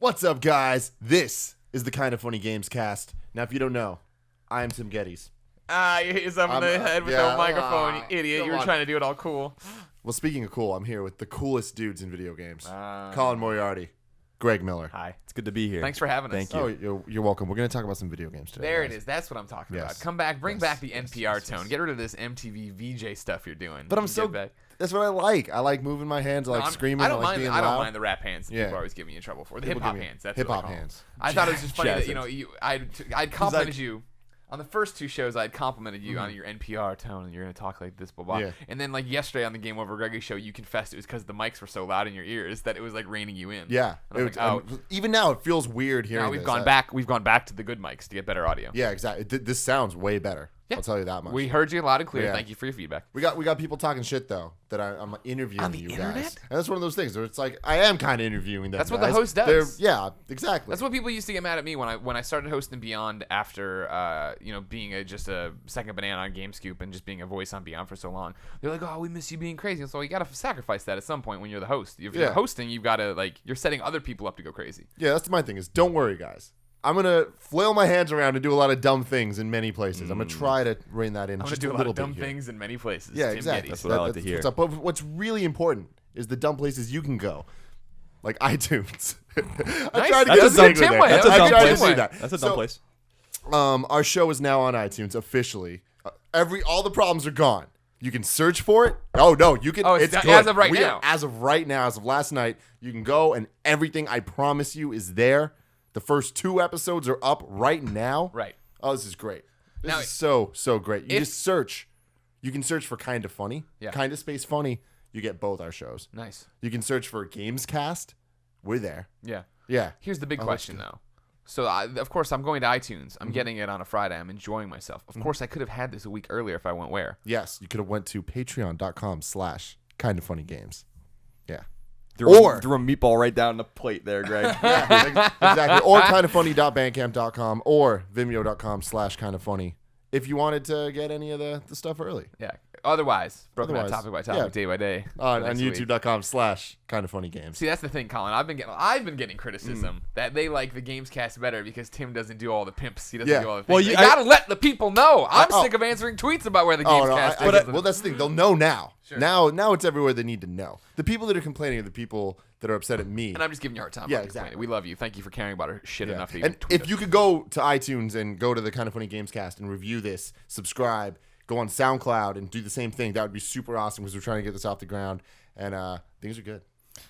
What's up, guys? This is the Kind of Funny Gamescast. Now, if you don't know, I am Tim Gettys. You hit yourself in the head with the microphone, you idiot. You were trying to do it all cool. Well, speaking of cool, I'm here with the coolest dudes in video games. Colin Moriarty, Greg Miller. Hi. It's good to be here. Thanks for having us. Thank you. Oh, you're welcome. We're going to talk about some video games today. There guys. it is. That's what I'm talking about. Yes. Come back. Bring Yes. back the Yes. NPR Yes. tone. Yes. Get rid of this MTV VJ stuff you're doing. But I'm Get so... back. That's what I like. I like moving my hands. I like screaming. I don't like mind. being I don't loud. mind the rap hands. That Yeah. People are always giving you trouble for the People hip hop give me hands. That's hip-hop what I call them. hands. I thought it was just funny that Jazz I'd complimented you on the first two shows. I'd complimented you on your NPR tone, and you're gonna talk like this, blah blah. Yeah. And then like yesterday on the Game Over Greggy show, you confessed it was because the mics were so loud in your ears that it was like reining you in. Yeah. And I was like, even now, it feels weird hearing now we've this. gone back. We've gone back to the good mics to get better audio. Yeah, exactly. This sounds way better. Yeah. I'll tell you that much. We heard you loud and clear. Yeah. Thank you for your feedback. We got people talking shit though that I'm interviewing On the you internet? guys, and that's one of those things where it's like I am kind of interviewing them. That's what the guys. host does. Yeah, exactly. That's what people used to get mad at me when I started hosting Beyond after being just a second banana on GameScoop and just being a voice on Beyond for so long. They're like, oh, we miss you being crazy. So you got to sacrifice that at some point when you're the host. If you're hosting, you've got to you're setting other people up to go crazy. Yeah, that's my thing. Is don't worry, guys. I'm gonna flail my hands around and do a lot of dumb things in many places. I'm gonna try to rein that in. I'm just gonna do a lot little of dumb bit here. things in many places. Yeah, Tim exactly. Gettys. That's what I like to hear. What's up. But what's really important is the dumb places you can go, like iTunes. I tried to That's get a dumb Tim way. way. That's a I dumb tried to place. do that. That's a dumb place. Our show is now on iTunes officially. All the problems are gone. You can search for it. Oh no, you can. Oh, it's it's good. as of right We now. are- as of right now, as of last night, you can go and everything. I promise you is there. The first 2 episodes are up right now. Right. Oh, this is great. This Now, is so great. You if- just search. You can search for Kind of Funny. Yeah. Kind of Space Funny. You get both our shows. Nice. You can search for Gamescast. We're there. Yeah. Yeah. Here's the big Oh, question, that's though. So, of course, I'm going to iTunes. Mm-hmm. I'm getting it on a Friday. I'm enjoying myself. Of course, I could have had this a week earlier if I went where? Yes. You could have went to patreon.com/kindoffunnygames. Yeah. Threw a meatball right down the plate there, Greg. Yeah, exactly. Or kindoffunny.bandcamp.com or vimeo.com/kindoffunny if you wanted to get any of the stuff early. Yeah. Otherwise, broken down Otherwise, topic by topic, yeah. day by day. On next week. youtube.com/kindoffunnygames. See, that's the thing, Colin. I've been getting criticism that they like the Gamescast better because Tim doesn't do all the pimps. He doesn't Yeah. do all the things. Well, you gotta let the people know. I'm sick of answering tweets about where the Oh, Gamescast no, is. well, that's the thing. They'll know now. Sure. Now it's everywhere they need to know. The people that are complaining are the people that are upset at me. And I'm just giving you a hard time. Yeah, about complaining. exactly. We love you. Thank you for caring about our shit Yeah. enough to even And tweet if us. you could go to iTunes and go to the Kind of Funny Gamescast and review this, subscribe, go on SoundCloud and do the same thing, that would be super awesome because we're trying to get this off the ground and things are good.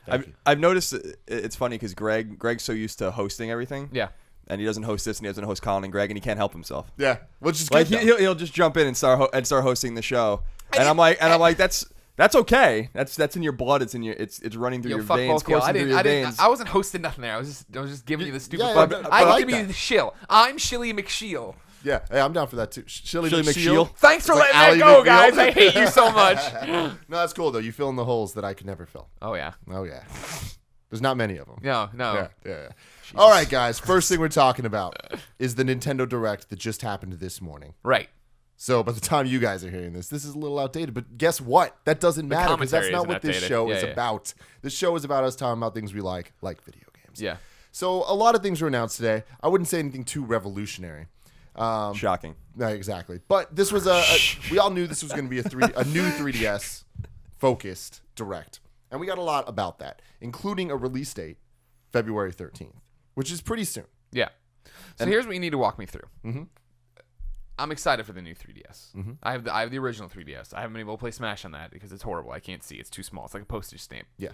Thank you. I've noticed it's funny because Greg's so used to hosting everything. Yeah. And he doesn't host this and he doesn't host Colin and Greg and he can't help himself. Yeah, which is Like good. though. he'll just jump in and start hosting the show. And I'm like that's okay. That's in your blood. It's running through Yo, your fuck veins, both y'all. coursing through your veins. I wasn't hosting nothing there. I was just giving you the stupid. Yeah, plug. but I I get like to be that. the shill. I'm Shilly McShield. Yeah, hey, I'm down for that too. Shilly Shilly McShield. McShield. Thanks for It's like letting that Ally go, McBeal. guys. I hate you so much. No, that's cool though. You fill in the holes that I could never fill. Oh yeah. Oh yeah, there's not many of them. No. Yeah. All right, guys. First thing we're talking about is the Nintendo Direct that just happened this morning. Right. So by the time you guys are hearing this is a little outdated. But guess what? That doesn't matter because that's commentary not isn't what this outdated. show Yeah, is yeah. about. This show is about us talking about things we like video games. Yeah. So a lot of things were announced today. I wouldn't say anything too revolutionary. Shocking. No, exactly. But this was we all knew this was going to be a new 3DS focused Direct. And we got a lot about that, including a release date, February 13th, which is pretty soon. Yeah. So here's what you need to walk me through. Mm-hmm. I'm excited for the new 3DS. Mm-hmm. I have the original 3DS. I haven't been able to play Smash on that because it's horrible. I can't see. It's too small. It's like a postage stamp. Yeah.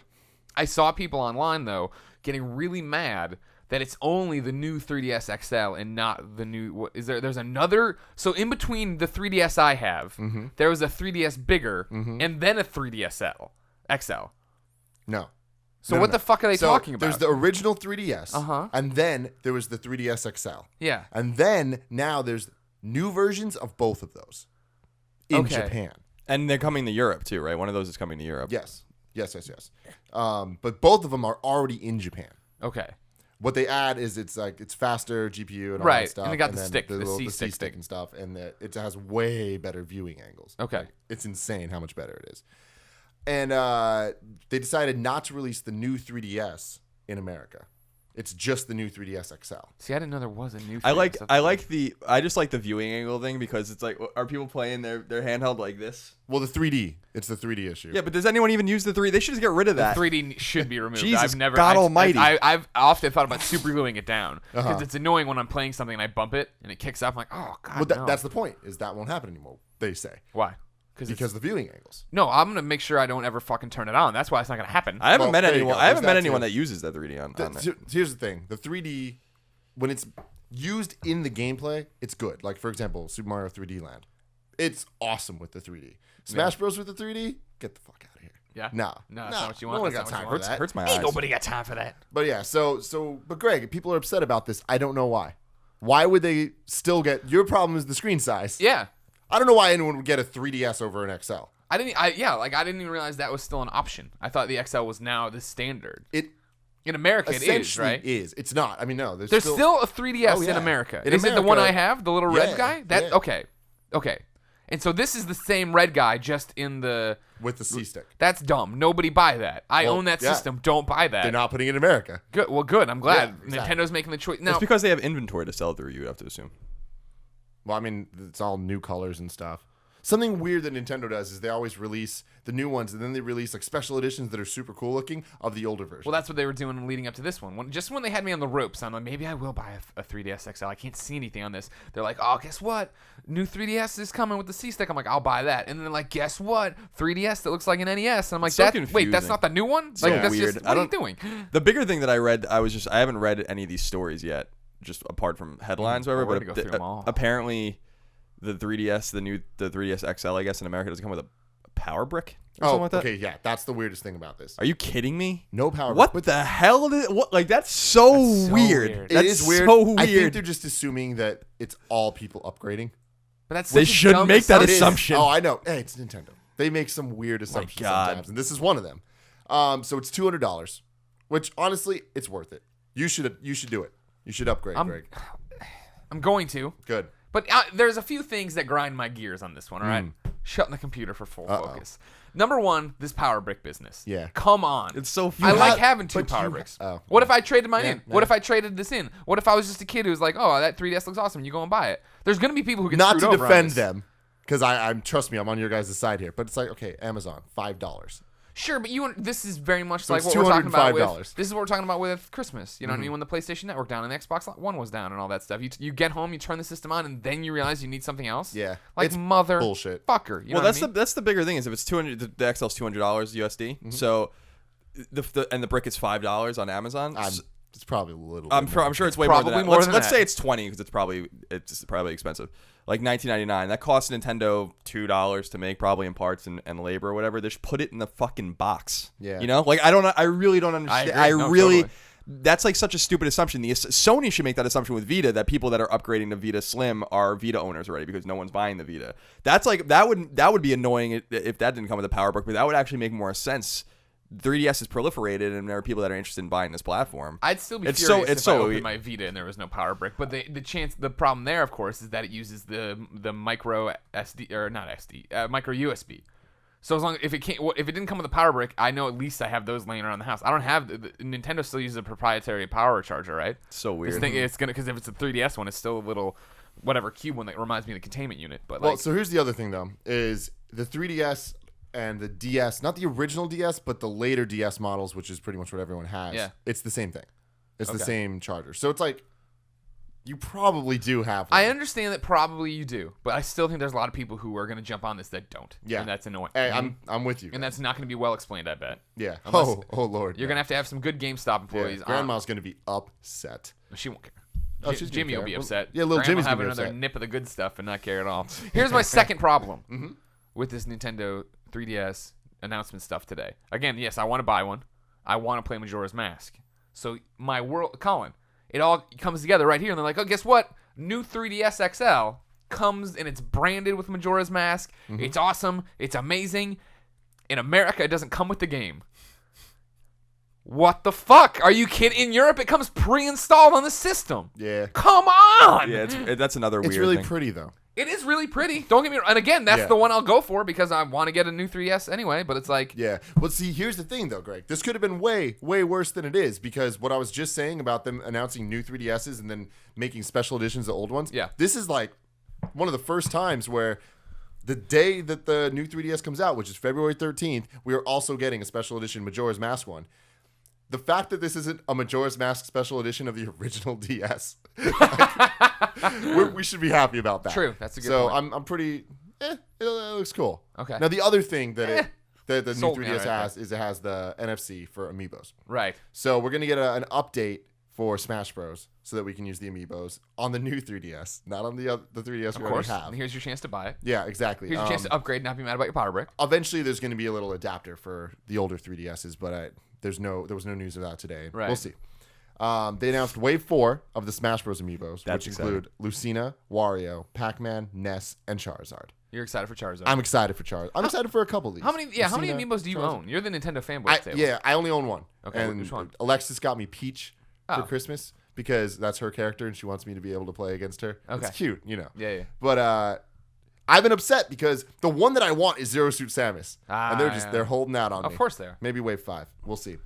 I saw people online though getting really mad that it's only the new 3DS XL and not the new. What is there? There's another. So in between the 3DS I have, there was a 3DS bigger and then a 3DS XL. No. So No, what no. the fuck are they So talking about? There's the original 3DS, Uh-huh. and then there was the 3DS XL. Yeah. And then now there's new versions of both of those in Okay. Japan. And they're coming to Europe too, right? One of those is coming to Europe. Yes. But both of them are already in Japan. Okay. What they add is it's faster GPU and all Right, that stuff. and they got the then stick, the little- C-stick C-stick and stuff, and it has way better viewing angles. Okay. Like, it's insane how much better it is. And they decided not to release the new 3DS in America. It's just the new 3DS XL. See, I didn't know there was a new. I just like the viewing angle thing because it's like, are people playing their handheld like this? Well, the 3D. It's the 3D issue. Yeah, but does anyone even use the 3D? They should just get rid of that. 3D should be removed. Jesus I've never. God Almighty! I've often thought about super gluing it down because it's annoying when I'm playing something and I bump it and it kicks up. I'm like, oh god. Well, no. that's the point. Is that won't happen anymore? They say. Why? Because the viewing angles. No, I'm gonna make sure I don't ever fucking turn it on. That's why it's not gonna happen. I haven't met there you anyone. go. I haven't There's met that anyone too. that uses that 3D on there. Here's the thing: the 3D, when it's used in the gameplay, it's good. Like for example, Super Mario 3D Land, it's awesome with the 3D. Smash Bros with the 3D, get the fuck out of here. Yeah. No, that's not what you want. No one That's got not time what for you that. Hurts my Ain't eyes. nobody got time for that. But yeah, but Greg, people are upset about this. I don't know why. Why would they still get? Your problem is the screen size. Yeah. I don't know why anyone would get a 3DS over an XL. I didn't even realize that was still an option. I thought the XL was now the standard. In America, it is, Essentially right? is. It's not. I mean, no. There's still a 3DS Oh, yeah. in America. In Is it the one I America, have, the little red yeah, guy? yeah. Okay. And so this is the same red guy, just in the. with the C stick. That's dumb. Nobody buy that. I Well, own that yeah. system. Don't buy that. They're not putting it in America. Good. Well, good. I'm glad Yeah, exactly. Nintendo's making the choice. Now, It's because they have inventory to sell through. You would have to assume. Well, I mean, it's all new colors and stuff. Something weird that Nintendo does is they always release the new ones, and then they release like special editions that are super cool looking of the older version. well, that's what they were doing leading up to this one. Just when they had me on the ropes, I'm like, maybe I will buy a 3DS XL. I can't see anything on this. They're like, oh, guess what? New 3DS is coming with the C stick. I'm like, I'll buy that. And then they're like, guess what? 3DS that looks like an NES. And I'm like, so wait, that's confusing. not the new one? Like, So that's weird. just, what are you doing? The bigger thing that I read, I haven't read any of these stories yet, just apart from headlines, or we're whatever. gonna But go through them all. apparently, the 3DS, the 3DS XL, I guess in America, doesn't come with a power brick or oh, something like that. okay, yeah, that's the weirdest thing about this. Are you kidding me? No power. What but the hell? That's so That's so weird. weird. That's it is weird. so weird. I think they're just assuming that it's all people upgrading. But that's They such a shouldn't dumb make that It is. assumption. Oh, I know. Hey, it's Nintendo. They make some weird assumptions God. sometimes, and this is one of them. So it's $200, which honestly, it's worth it. You should do it. You should upgrade, Greg. I'm going to. Good. But there's a few things that grind my gears on this one, all right? Shutting the computer for full focus. Number one, this power brick business. Yeah. Come on. It's so I like have- having two but power you- bricks. oh. What if I traded mine Yeah, in? What yeah. if I traded this in? What if I was just a kid who's like, oh, that 3DS looks awesome. You go and buy it. There's going to be people who get Not screwed to over on defend this. them, because I'm trust me, I'm on your guys' side here. But it's like, okay, Amazon, $5. Sure, but this is very much So like it's what we're talking about with $205. this is what we're talking about with Christmas. You know what I mean? When the PlayStation Network down and the Xbox One was down and all that stuff. You get home, you turn the system on, and then you realize you need something else. Yeah. like It's mother bullshit. fucker. You know Well, what I mean? that's the bigger thing is if it's $200, the XL's $200 USD. So, and the brick is $5 on Amazon. It's probably a little. I'm bit more. sure it's way Probably more than that. more Let's, than let's that. say it's 20 because it's probably expensive. Like $19.99. That costs Nintendo $2 to make, probably in parts and labor or whatever. They just put it in the fucking box. Yeah. You know, like I really don't understand. agree. No, totally. That's like such a stupid assumption. Sony should make that assumption with Vita that people that are upgrading to Vita Slim are Vita owners already because no one's buying the Vita. That's like that would be annoying if that didn't come with a power brick, but that would actually make more sense. 3DS has proliferated, and there are people that are interested in buying this platform. I'd still be It's furious so- it's if so I opened weird. my Vita and there was no power brick. But the problem there, of course, is that it uses the micro SD or not SD micro USB. So as long if it didn't come with a power brick, I know at least I have those laying around the house. I don't have Nintendo still uses a proprietary power charger, right? So weird. It's gonna because if it's a 3DS one, it's still a little whatever cube one that reminds me of the containment unit. But Well, like, so here's the other thing though: is the 3DS and the DS, not the original DS, but the later DS models, which is pretty much what everyone has. Yeah. It's the same thing. It's the Okay. same charger. So it's like you probably do have one. I understand that probably you do, but I still think there's a lot of people who are gonna jump on this that don't. Yeah. and that's annoying. Hey, I'm with you. and that's not gonna be well explained. I bet. yeah. unless- Oh Lord. You're gonna have some good GameStop Yeah, employees. Grandma's gonna be upset. She won't care. Oh, she's gonna Jimmy will care. be Well, upset. yeah, little Grandma Jimmy's will have gonna be another upset. nip of the good stuff and not care at all. Here's my second problem with this Nintendo 3DS announcement stuff today. Again, yes, I want to buy one. I want to play Majora's Mask. So my world, Colin, it all comes together right here, and they're like, oh, guess what? New 3DS XL comes and it's branded with Majora's Mask. It's awesome. It's amazing. In America, it doesn't come with the game. What the fuck? Are you kidding? In Europe, it comes pre-installed on the system. Yeah. Come on. Yeah, that's another weird It's really thing. pretty though. It is really pretty. Don't get me wrong. And again, that's Yeah. the one I'll go for because I want to get a new 3DS anyway. But it's like, Yeah. Well, see, here's the thing, though, Greg. This could have been way, way worse than it is because what I was just saying about them announcing new 3DSs and then making special editions of old ones. Yeah. This is like one of the first times where the day that the new 3DS comes out, which is February 13th, we are also getting a special edition Majora's Mask one. The fact that this isn't a Majora's Mask special edition of the original DS, we should be happy about that. True, that's a good so point. I'm pretty. It looks cool. Okay. Now the other thing that that the new Sold me 3DS on it, has is it has the NFC for Amiibos. right. So we're gonna get an update for Smash Bros. So that we can use the Amiibos on the new 3DS, not on the 3DS Of we course. already And have. here's your chance to buy it. Yeah, exactly. Here's your chance to upgrade and not be mad about your power brick. Eventually, there's going to be a little adapter for the older 3DSs, but there was no news of that today. Right. We'll see. They announced Wave 4 of the Smash Bros. Amiibos, That's which include exciting. Lucina, Wario, Pac-Man, Ness, and Charizard. You're excited for Charizard. I'm excited for Charizard. I'm excited for a couple of these. How many Lucina, Amiibos do you Charizard. own? You're the Nintendo fanboy at the table. Yeah, I only own one. Okay, and which one? Alexis got me Peach for Oh. Christmas because that's her character and she wants me to be able to play against her. Okay. It's cute, you know. Yeah. But I've been upset because the one that I want is Zero Suit Samus, and Yeah. they're holding out on me. Of course they are. Maybe Wave 5. We'll see.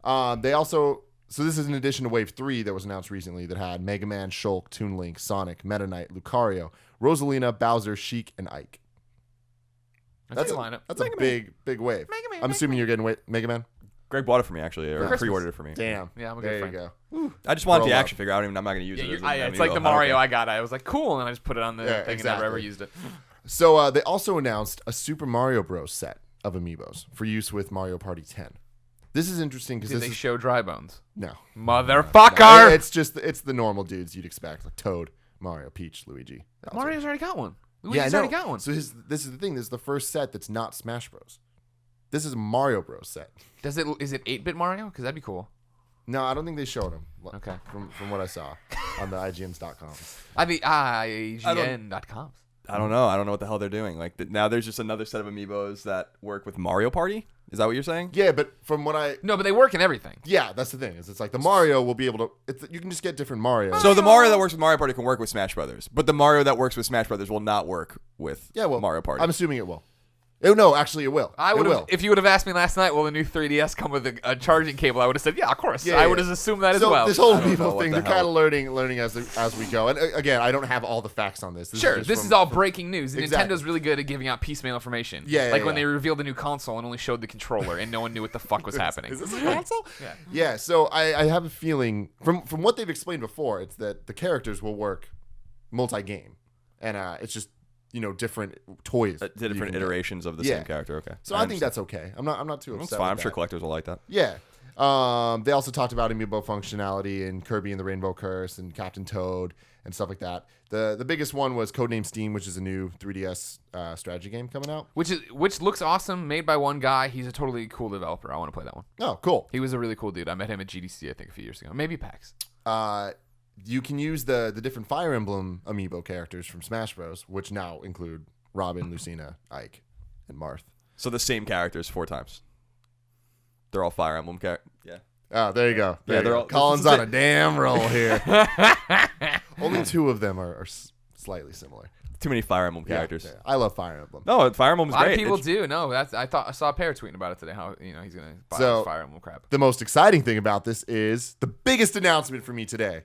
They also so this is in addition to Wave 3 that was announced recently that had Mega Man, Shulk, Toon Link, Sonic, Meta Knight, Lucario, Rosalina, Bowser, Sheik, and Ike. That's a lineup. That's a big wave. Mega Man, I'm assuming you're getting Mega Man. Greg bought it for me actually, or Christmas. pre-ordered it for me. Damn. Yeah, I'm a there good you friend. go. I just wanted the Roll action figure. I'm not going to use it. Yeah, as it's an like amiibo. the I don't Mario care. I got. I was like, cool, and then I just put it on the Yeah, thing and never ever exactly. used it. So they also announced a Super Mario Bros. Set of Amiibos for use with Mario Party 10. This is interesting because Did this they is show Dry Bones? no. Motherfucker! It's the normal dudes you'd expect, like Toad, Mario, Peach, Luigi. Bowser. Mario's already got one. Yeah, Luigi's I know. already got one. So this is the thing. This is the first set that's not Smash Bros. This is a Mario Bros. Set. Is it 8-bit Mario? Because that'd be cool. No, I don't think they showed him. Okay. From what I saw on the IGNs.com. I mean, IGN.com. I don't know. I don't know what the hell they're doing. Like now, there's just another set of amiibos that work with Mario Party. Is that what you're saying? Yeah, but from what I No, but they work in everything. yeah, that's the thing. It's like the Mario will be able to. You can just get different Mario. So the Mario that works with Mario Party can work with Smash Brothers, but the Mario that works with Smash Brothers will not work with Mario Party. I'm assuming it will. Oh, no, actually, it will. I It would will. have, if you would have asked me last night, will the new 3DS come with a charging cable? I would have said, yeah, of course. Yeah, I yeah. would have assumed that as So well. this whole I don't know Amiibo what thing, the they're kind hell. of learning as we go. And again, I don't have all the facts on this. Sure, just this from- is all breaking news. Exactly. Nintendo's really good at giving out piecemeal information. Yeah, like when yeah. they revealed the new console and only showed the controller and no one knew what the fuck was happening. Is this a console? Yeah. Yeah. So I have a feeling from what they've explained before, it's that the characters will work multi-game, and it's just different toys, The that you different can get. iterations of the Yeah. same character. Okay. So I think that's okay. I'm not too upset. It's fine. I'm with sure that. collectors will like that. Yeah. They also talked about Amiibo functionality and Kirby and the Rainbow Curse and Captain Toad and stuff like that. The biggest one was Codename Steam, which is a new 3DS strategy game coming out. Which looks awesome, made by one guy. He's a totally cool developer. I want to play that one. Oh, cool. He was a really cool dude. I met him at GDC, I think, a few years ago. Maybe PAX. You can use the different Fire Emblem Amiibo characters from Smash Bros, which now include Robin, Lucina, Ike, and Marth. So the same characters 4 times. They're all Fire Emblem characters. Yeah. Oh, there you go. There Yeah, you they're go. all- Colin's this is on a damn roll here. Only 2 of them are slightly similar. Too many Fire Emblem Yeah, characters. yeah. I love Fire Emblem. No, Fire Emblem's A lot great. of people It's- do. No, I saw a pair tweeting about it today. How he's gonna buy So- this Fire Emblem crap. The most exciting thing about this is the biggest announcement for me today.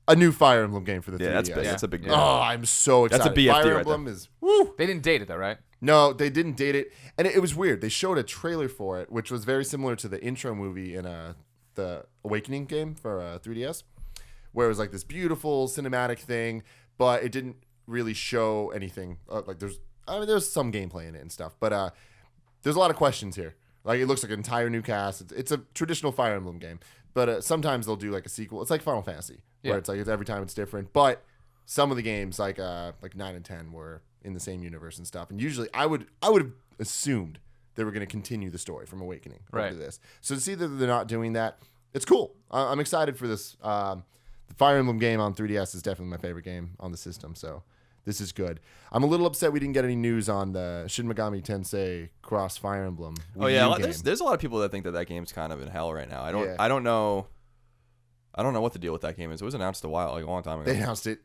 A new Fire Emblem game for the 3DS. Yeah, that's big. Yeah. That's a big Yeah. deal. Oh, I'm so That's excited. a BFD Fire right Emblem is woo. They didn't date it though, right? No, they didn't date it, and it was weird. They showed a trailer for it, which was very similar to the intro movie in the Awakening game for 3DS, where it was like this beautiful cinematic thing, but it didn't really show anything. There's some gameplay in it and stuff, but there's a lot of questions here. Like it looks like an entire new cast. It's a traditional Fire Emblem game, but sometimes they'll do like a sequel. It's like Final Fantasy, where Yeah. it's like every time it's different. But some of the games, like 9 and 10, were in the same universe and stuff. And usually, I would have assumed they were going to continue the story from Awakening Right. to this. So to see that they're not doing that, it's cool. I'm excited for this. The Fire Emblem game on 3DS is definitely my favorite game on the system. So this is good. I'm a little upset we didn't get any news on the Shin Megami Tensei Cross Fire Emblem. Oh Wii yeah, U game. there's a lot of people that think that game's kind of in hell right now. I don't Yeah. know what the deal with that game is. It was announced a long time ago. They announced it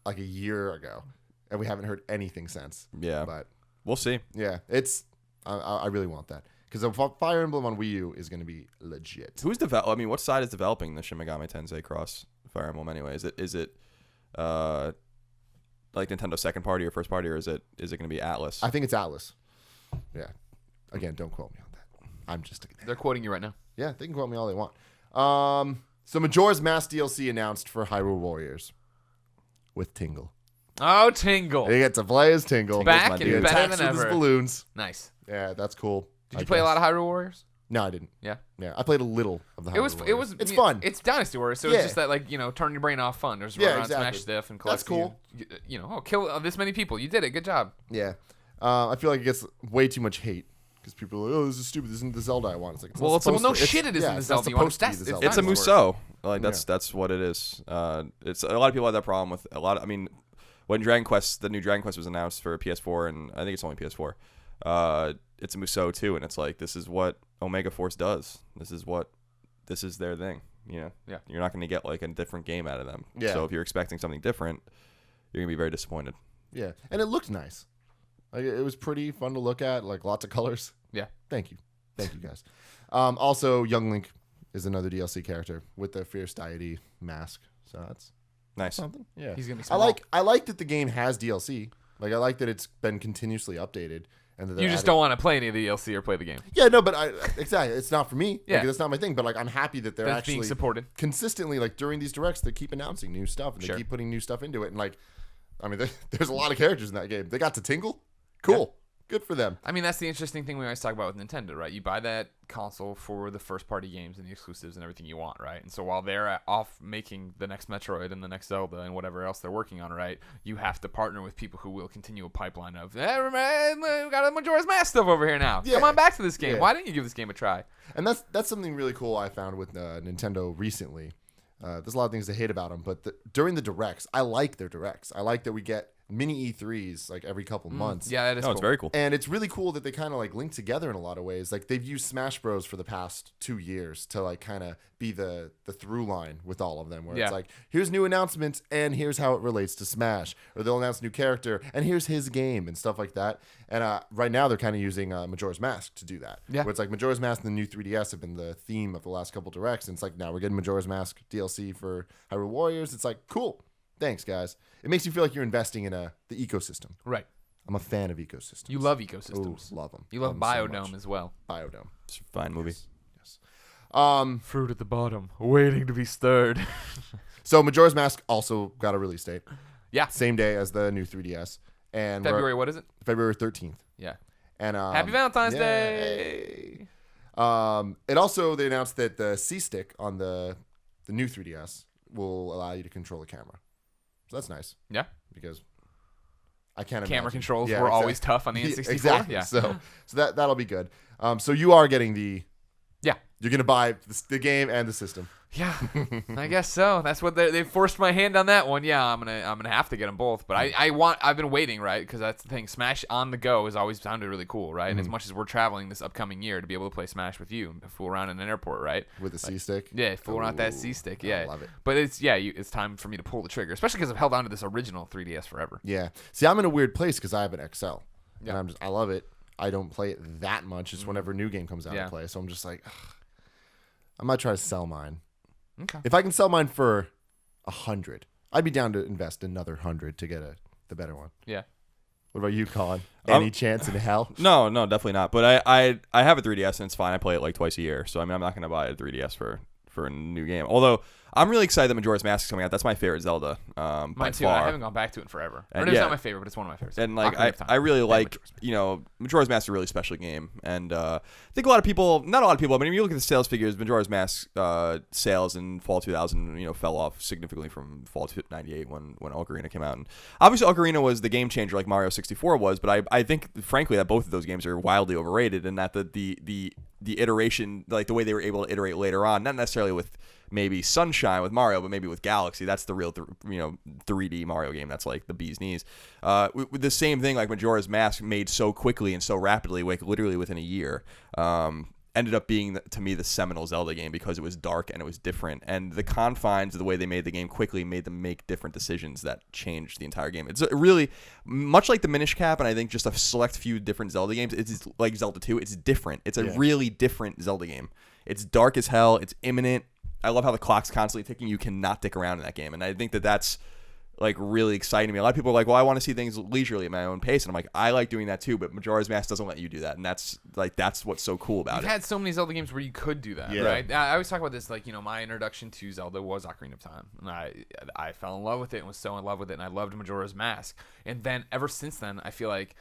like a year ago. and we haven't heard anything since. Yeah. But We'll see. yeah, it's I really want that because Fire Emblem on Wii U is going to be legit. Who's I mean, what side is developing the Shin Megami Tensei Cross Fire Emblem anyway? Is it like Nintendo's second party or first party, or is it going to be Atlas? I think it's Atlas. Yeah. Again, don't quote me on that. I'm just. They're quoting you right now. Yeah, they can quote me all they want. So Majora's Mask DLC announced for Hyrule Warriors with Tingle. Oh, Tingle. You get to play as Tingle. Back and He better attacks than with his ever. balloons. Nice. Yeah, that's cool. Did you play a lot of Hyrule Warriors? No, I didn't. Yeah. Yeah, I played a little of the Hyrule Warriors. It was. It's fun. It's Dynasty Warriors, so Yeah. it's just that, like, turn your brain off fun. There's Yeah, run around, exactly. smash stuff, and collect. That's cool. Kill this many people. You did it. Good job. Yeah. I feel like it gets way too much hate because people are like, oh, this is stupid. This isn't the Zelda I want. It's like, it's Well, not it's supposed no to. shit. It isn't the it's not Zelda you want. supposed to be That's- the it's Zelda. It's a Dynasty Musou. Like that's what it is. It's a lot of people have that problem with a lot. I mean, when the new Dragon Quest was announced for PS4, and I think it's only PS4. It's a Musou too, and it's like this is what Omega Force does. This is their thing. Yeah. You're not going to get like a different game out of them. Yeah. So if you're expecting something different, you're gonna be very disappointed. Yeah, and it looked nice. Like it was pretty fun to look at. Like lots of colors. Yeah. Thank you guys. Also, Young Link is another DLC character with the Fierce Deity mask. So that's Nice. something. Yeah, He's gonna be I small. like that the game has DLC. Like I like that it's been continuously updated. And that they're You just adding- don't want to play any of the DLC or play the game. Yeah, no, but exactly. It's not for me. Yeah. Like, that's not my thing. But like, I'm happy that they're That's actually being supported. consistently, like during these directs, they keep announcing new stuff and they Sure. keep putting new stuff into it. And like, I mean, there's a lot of characters in that game. They got to Tingle. Cool. Good for them. I mean, that's the interesting thing we always talk about with Nintendo, right? You buy that console for the first-party games and the exclusives and everything you want, right? And so while they're off making the next Metroid and the next Zelda and whatever else they're working on, right, you have to partner with people who will continue a pipeline of, hey, man, we got a Majora's Mask stuff over here now. Yeah. Come on back to this game. Yeah. Why didn't you give this game a try? And that's something really cool I found with Nintendo recently. There's a lot of things to hate about them, but during the directs, I like their directs. I like that we get mini E3s like every couple months. Yeah, that is No, cool. it's very cool. And it's really cool that they kind of like link together in a lot of ways. Like they've used Smash Bros for the past 2 years to like kind of be the through line with all of them. Where Yeah. it's like, here's new announcements and here's how it relates to Smash. Or they'll announce a new character and here's his game and stuff like that. And right now they're kind of using Majora's Mask to do that. Yeah. Where it's like Majora's Mask and the new 3DS have been the theme of the last couple directs. And it's like, now we're getting Majora's Mask DLC for Hyrule Warriors. It's like, cool. Thanks, guys. It makes you feel like you're investing in the ecosystem. Right. I'm a fan of ecosystems. You love Ooh, ecosystems. love them. You love Biodome as well. Biodome. It's a fine movie. Yes. Fruit at the bottom, waiting to be stirred. So Majora's Mask also got a release date. Yeah. Same day as the new 3DS. And February, what is it? February 13th. Yeah. And Happy Valentine's yay. Day. It also they announced that the C stick on the new 3DS will allow you to control the camera. So that's nice Yeah. because I can't Camera imagine. controls Yeah, were exactly. always tough on the N64. Exactly. Yeah. So that'll be good. So you are getting the Yeah. You're gonna buy the game and the system. Yeah, I guess so. That's what they forced my hand on that one. Yeah, I'm gonna have to get them both. But I've been waiting, right? Because that's the thing. Smash on the go has always sounded really cool, right? And as much as we're traveling this upcoming year to be able to play Smash with you and fool around in an airport, right? With the C stick. Yeah, fool around with that Ooh, C stick. I Yeah, love it. But it's time for me to pull the trigger, especially because I've held on to this original 3DS forever. Yeah. See, I'm in a weird place because I have an XL, Yeah. and I love it. I don't play it that much. Just whenever a new game comes out, Yeah. I play. So I'm just like, ugh. I might try to sell mine. Okay. If I can sell mine for 100, I'd be down to invest another 100 to get the better one. Yeah. What about you, Colin? Any chance in hell? No, definitely not. But I have a 3DS and it's fine. I play it like twice a year. So I mean, I'm not going to buy a 3DS for a new game. Although I'm really excited that Majora's Mask is coming out. That's my favorite Zelda. By Mine too. far. I haven't gone back to it in forever. And It's yeah. not my favorite, but it's one of my favorites. And like Ocarina of Time. I really And like Majora's Mask. Majora's Mask is a really special game, and I think not a lot of people. But if you look at the sales figures, Majora's Mask sales in fall 2000 fell off significantly from fall 98 when Ocarina came out. And obviously Ocarina was the game changer like Mario 64 was, but I think frankly that both of those games are wildly overrated, and that the iteration, like the way they were able to iterate later on, not necessarily with maybe Sunshine with Mario, but maybe with Galaxy. That's the real 3D Mario game. That's like the bee's knees. With the same thing, like Majora's Mask made so quickly and so rapidly, like literally within a year. And ended up being to me the seminal Zelda game because it was dark and it was different, and the confines of the way they made the game quickly made them make different decisions that changed the entire game. It's really much like the Minish Cap, and I think just a select few different Zelda games. It's like Zelda 2. It's different. It's a really different Zelda game. It's dark as hell. It's imminent. I love how the clock's constantly ticking. You cannot dick around in that game, and I think that's like really exciting to me. A lot of people are like, well, I want to see things leisurely at my own pace, and I'm like, I like doing that too, but Majora's Mask doesn't let you do that, and that's what's so cool about it. You've had so many Zelda games where you could do that, right? I always talk about this, like, my introduction to Zelda was Ocarina of Time, and I fell in love with it and was so in love with it, and I loved Majora's Mask, and then ever since then, I feel like,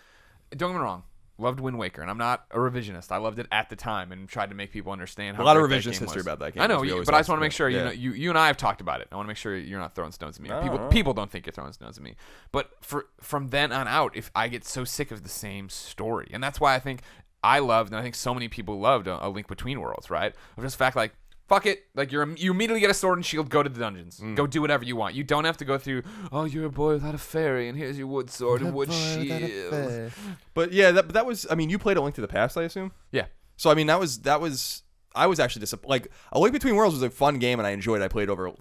don't get me wrong, loved Wind Waker, and I'm not a revisionist. I loved it at the time and tried to make people understand how a lot of great revisionist history about that game. I know, but I just want to make sure you and I have talked about it. I want to make sure you're not throwing stones at me. People don't think you're throwing stones at me. But from then on out, if I get so sick of the same story, and that's why I think I loved, and I think so many people loved A Link Between Worlds, right? Of just the fact, like, fuck it. Like, you immediately get a sword and shield, go to the dungeons. Go do whatever you want. You don't have to go through, oh, you're a boy without a fairy, and here's your wood sword and wood shield. But yeah, that was, I mean, you played A Link to the Past, I assume? Yeah. So, I mean, that was I was actually disappointed. Like, A Link Between Worlds was a fun game, and I enjoyed it. I played over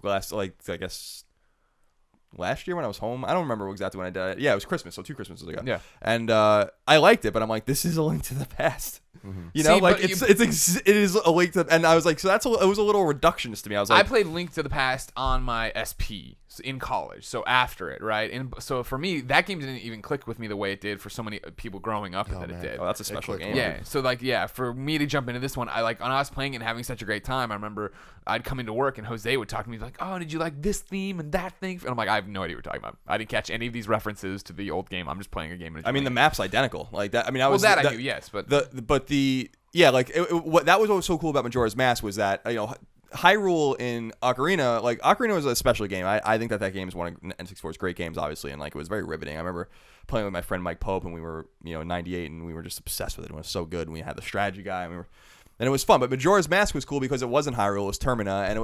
last year when I was home. I don't remember exactly when I did it. Yeah, it was Christmas, so 2 Christmases ago. Yeah. And I liked it, but I'm like, this is A Link to the Past. Mm-hmm. You know, See, like it is A Link to, and I was like, so it was a little reductionist to me. I was like, I played Link to the Past on my SP in college, so after it, right? And so for me, that game didn't even click with me the way it did for so many people growing up that it did. Oh, that's a special game. Yeah, so like, for me to jump into this one, when I was playing it and having such a great time, I remember I'd come into work and Jose would talk to me like, oh, did you like this theme and that thing? And I'm like, I have no idea what you're talking about. I didn't catch any of these references to the old game. I'm just playing a game. I mean, the map's identical. Like that. I mean, I knew, yes, but what was so cool about Majora's Mask was that, Hyrule in Ocarina, like, Ocarina was a special game. I think that game is one of N64's great games, obviously, and like it was very riveting. I remember playing with my friend Mike Pope, and we were 98, and we were just obsessed with it. It was so good. And we had the strategy guy, and it was fun. But Majora's Mask was cool because it wasn't Hyrule, it was Termina, and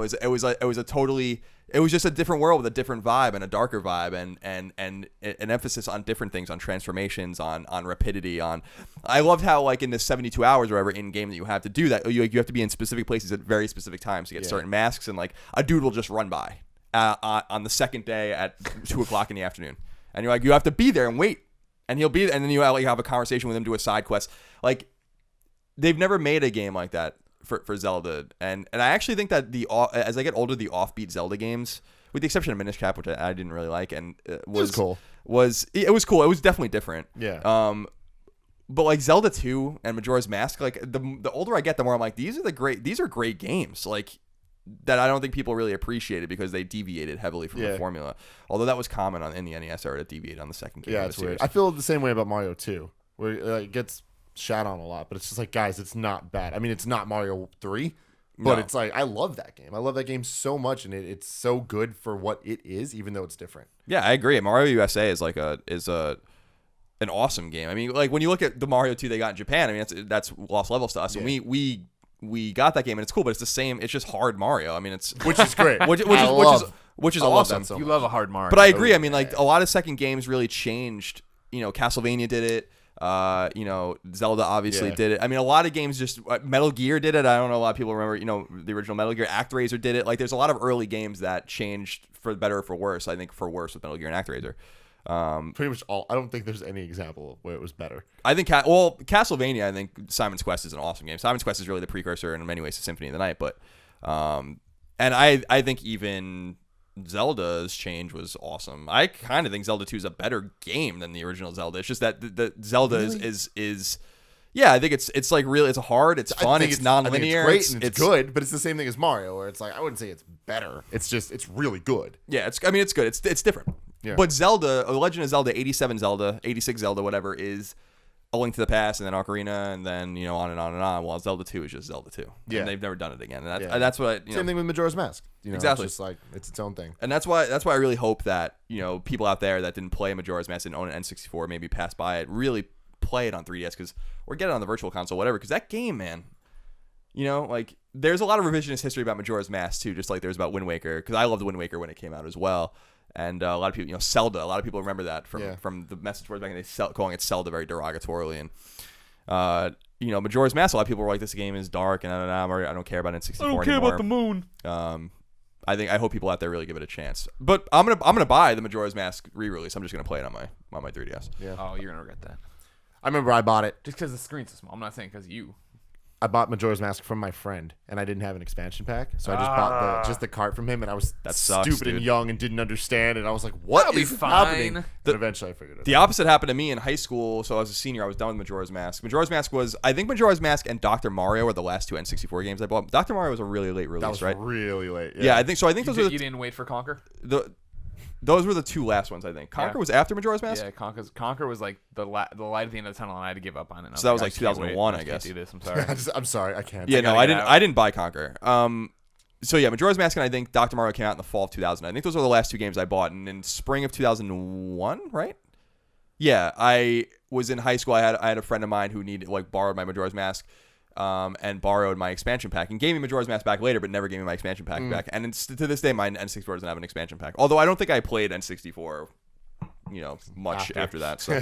it was just a different world with a different vibe and a darker vibe, and an emphasis on different things, on transformations, on rapidity. I loved how, like, in the 72 hours or whatever in game that you have to do that, you have to be in specific places at very specific times to get certain masks, and like a dude will just run by on the second day at 2:00 in the afternoon, and you're like, you have to be there and wait, and he'll be, and then you have a conversation with him, do a side quest. Like, they've never made a game like that for Zelda, and I actually think that as I get older, the offbeat Zelda games, with the exception of Minish Cap, which I didn't really like, and was cool. It was cool. It was definitely different. Yeah. But like Zelda 2 and Majora's Mask, like the older I get, the more I'm like, these are great games. Like, that I don't think people really appreciated because they deviated heavily from the formula. Although that was common in the NES era to deviate on the second game. Yeah, it's weird. I feel the same way about Mario 2, where it gets shat on a lot, but it's just like, guys, it's not bad. I mean, it's not Mario 3, but it's like, I love that game. I love that game so much, and it's so good for what it is, even though it's different. Yeah, I agree. Mario USA is like an awesome game. I mean, like, when you look at the Mario 2 they got in Japan, I mean, that's Lost Levels to us, and we got that game, and it's cool, but it's the same. It's just hard Mario. I mean, which is great. which is awesome. So you love a hard Mario. But I agree. I mean, like, a lot of second games really changed. Castlevania did it. Zelda obviously did it. I mean, a lot of games just Metal Gear did it. I don't know, a lot of people remember, the original Metal Gear. ActRaiser did it. Like, there's a lot of early games that changed for better or for worse. I think for worse with Metal Gear and ActRaiser. Pretty much all. I don't think there's any example where it was better. I think Castlevania. I think Simon's Quest is an awesome game. Simon's Quest is really the precursor in many ways to Symphony of the Night. But and I think even Zelda's change was awesome. I kind of think Zelda 2 is a better game than the original Zelda. It's just that the Zelda is yeah, I think it's like really, it's hard, it's fun, it's non-linear, it's great, and it's good, but it's the same thing as Mario, where it's like, I wouldn't say it's better. It's just, it's really good. Yeah, it's good. It's different. Yeah. But Zelda, Legend of Zelda, 87 Zelda, 86 Zelda, whatever, is A Link to the Past, and then Ocarina, and then on and on and on. While Zelda 2 is just Zelda 2. Yeah, and they've never done it again. And that's what same thing with Majora's Mask. Exactly. It's just like, it's its own thing. And that's why I really hope that people out there that didn't play Majora's Mask and own an N64, maybe pass by it, really play it on 3DS or get it on the Virtual Console, whatever. Because that game, man, like, there's a lot of revisionist history about Majora's Mask too, just like there's about Wind Waker. Because I loved Wind Waker when it came out as well. And a lot of people, Zelda. A lot of people remember that from the message boards back in the day, calling it Zelda very derogatorily. And Majora's Mask, a lot of people were like, this game is dark and I don't care about N64 anymore. I don't care about the moon. I hope people out there really give it a chance. But I'm gonna buy the Majora's Mask re-release. I'm just gonna play it on my 3DS. Yeah. Oh, you're gonna regret that. I remember I bought it. Just because the screen's so small. I'm not saying because you. I bought Majora's Mask from my friend, and I didn't have an expansion pack, so I just bought the cart from him, and I was That sucks, stupid dude. and young and didn't understand, and I was like, "What That'll be is fine. happening?" But eventually, I figured it The out. opposite happened to me in high school. So I was a senior. I was done with Majora's Mask. Majora's Mask and Dr. Mario were the last two N64 games I bought. Dr. Mario was a really late That release, was right? really late. Yeah, I think so. I think You, those were you didn't wait for Conquer? those were the two last ones. I think Conquer was after Majora's Mask. Yeah, Conquer was like the light at the end of the tunnel, and I had to give up on it. So that was like I just can't 2001, wait. I guess. Can't do this. I'm sorry. I'm sorry, I can't. Yeah, no, gotta I get didn't. out. I didn't buy Conquer. So yeah, Majora's Mask and I think Dr. Mario came out in the fall of 2000. I think those were the last two games I bought. And in spring of 2001, right? Yeah, I was in high school. I had a friend of mine who borrowed my Majora's Mask, and borrowed my expansion pack and gave me Majora's Mask back later, but never gave me my expansion pack back. And to this day, my N64 doesn't have an expansion pack. Although I don't think I played N64, much after that. So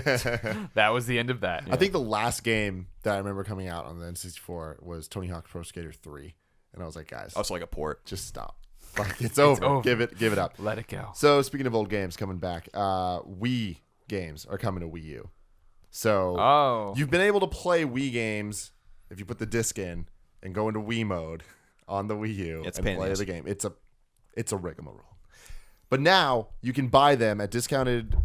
That was the end of that. I think the last game that I remember coming out on the N64 was Tony Hawk's Pro Skater 3, and I was like, guys, also like a port. just stop. Like, it's over. over. Give it up. Let it go. So speaking of old games coming back, Wii games are coming to Wii U. So you've been able to play Wii games if you put the disc in and go into Wii mode on the Wii U and play the game. It's a rigmarole. But now you can buy them at discounted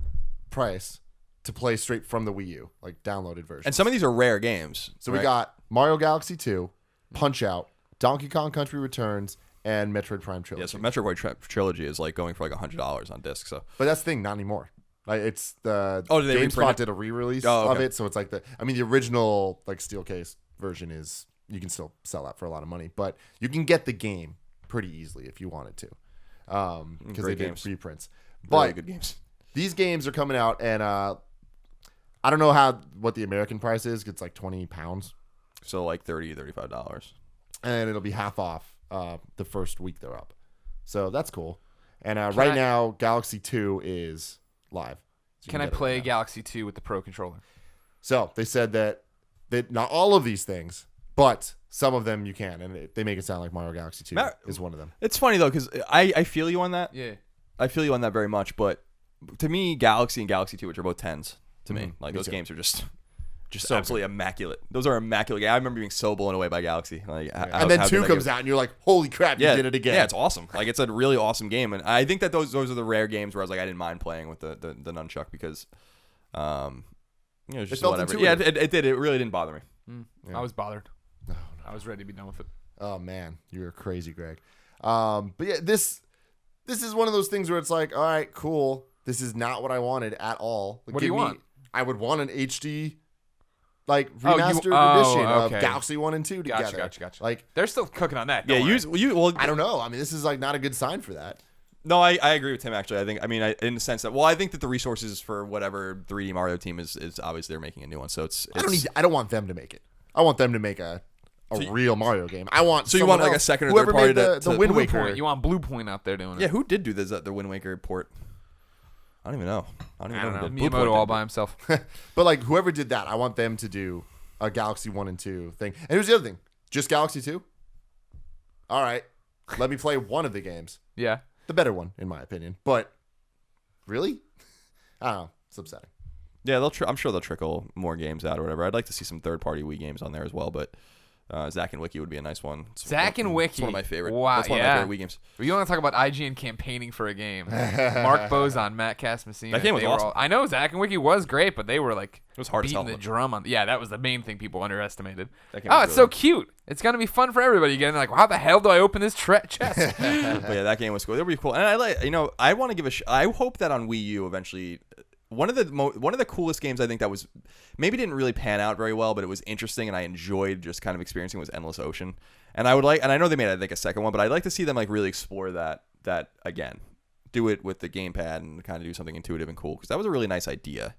price to play straight from the Wii U, like downloaded version. And some of these are rare games. So right? we got Mario Galaxy 2, Punch Out, Donkey Kong Country Returns, and Metroid Prime Trilogy. Yeah, so Metroid Trilogy is like going for like $100 on disc. So, But that's the thing, not anymore. Like, it's the did they reprint GameSpot it? did a re-release Oh, okay. of it, so it's like the original like steel case version is, you can still sell that for a lot of money, but you can get the game pretty easily if you wanted to, because they did reprints. But really good games. these games are coming out, and I don't know what the American price is. It's like £20, So like $30, $35. and it'll be half off the first week they're up. So that's cool. And right now, Galaxy 2 is live. So Can I play Galaxy 2 with the Pro controller? So they said that not all of these things, but some of them you can, and they make it sound like Mario Galaxy 2 is one of them. It's funny though, because I feel you on that. Yeah. I feel you on that very much, but to me, Galaxy and Galaxy 2, which are both 10s to me, like me those too. games are just So absolutely immaculate. Those are immaculate. I remember being so blown away by Galaxy. Like, And then 2 comes out, and you're like, holy crap, you did it again. Yeah, it's awesome. Like, it's a really awesome game, and I think that those are the rare games where I was like, I didn't mind playing with the nunchuck because, it's just felt whatever. intuitive. Yeah, it did. It really didn't bother me. I was bothered. I was ready to be done with it. Oh, man, you're crazy, Greg. But yeah, this is one of those things where it's like, all right, cool. This is not what I wanted at all. Like, What do you want? I would want an HD, like, remastered edition of Galaxy 1 and 2 together. Gotcha. Like, They're still cooking on that. Yeah, Don't I don't know. I mean, this is like not a good sign for that. No, I agree with Tim, actually. In the sense that, I think that the resources for whatever 3D Mario team is obviously they're making a new one. So it's I don't want them to make it. I want them to make a real Mario game. I want So you want someone like a else. second or Whoever third party made the Wind Blue Waker. Point. You want Blue Point out there doing it. Yeah, who did do the Wind Waker port? I don't even know. I don't know. Blue Point Miyamoto all did. by himself. But like whoever did that, I want them to do a Galaxy 1 and 2 thing. And here's the other thing. Just Galaxy 2? All right. Let me play one of the games. Yeah. The better one, in my opinion. But really? I don't know. It's upsetting. Yeah, I'm sure they'll trickle more games out or whatever. I'd like to see some third-party Wii games on there as well, but Zack and Wiki would be a nice one. Zack and Wiki. It's one of my favorite. Wow, That's one of my favorite Wii games. You want to talk about IGN campaigning for a game? Mark Bozon, Matt Casmassina. That game was awesome. I know Zack and Wiki was great, but they were like It was hard as beating hell. the drum on. Yeah, that was the main thing people underestimated. That game Oh, was it's really so cute. It's gonna be fun for everybody. Again, like, how the hell do I open this chest? But yeah, that game was cool. It would be cool. And I want to give I hope that on Wii U eventually. One of the coolest games I think that was maybe didn't really pan out very well, but it was interesting and I enjoyed just kind of experiencing was Endless Ocean. And I know they made I think a second one, but I'd like to see them like really explore that again, do it with the gamepad and kind of do something intuitive and cool because that was a really nice idea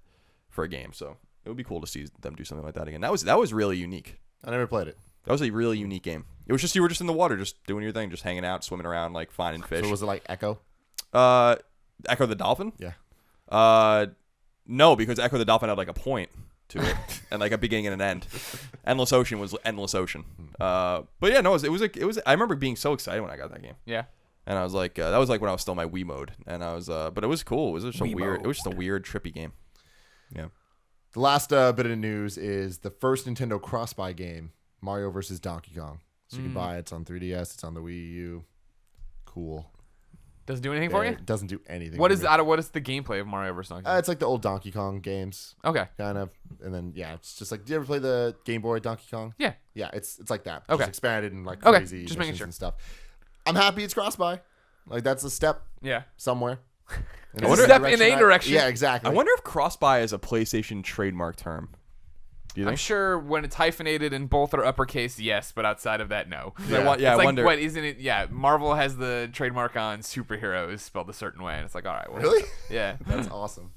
for a game. So it would be cool to see them do something like that again. That was really unique. I never played it. That was a really unique game. It was just you were just in the water, just doing your thing, just hanging out, swimming around, like finding fish. So was it like Echo? Echo the Dolphin? Yeah. No, because Echo the Dolphin had like a point. to it, and like a beginning and an end. Endless Ocean was Endless Ocean. But yeah, no, it was. I remember being so excited when I got that game. Yeah. And I was like, that was like when I was still in my Wii mode, and I was, but it was cool. It was just It was just a weird, trippy game. Yeah. The last bit of news is the first Nintendo cross-buy game, Mario vs. Donkey Kong. So you can buy it. It's on 3DS. It's on the Wii U. Cool. Does it do anything for you? It doesn't do anything. What is the gameplay of Mario vs. Donkey Kong? It's like the old Donkey Kong games. Okay. Kind of. And then, yeah, it's just like, do you ever play the Game Boy Donkey Kong? Yeah. Yeah, it's like that. Okay. Just expanded and like Okay, crazy just making missions sure. and stuff. I'm happy it's cross-buy. Like, that's a step Yeah. somewhere. It's a step in a direction. Yeah, exactly. I wonder if cross-buy is a PlayStation trademark term. Do you I'm think? sure when it's hyphenated and both are uppercase, yes, but outside of that, no. Yeah. It's I like, wonder. what, isn't it? Yeah, Marvel has the trademark on superheroes spelled a certain way, and it's like, all right, well, Really? Yeah. That's awesome.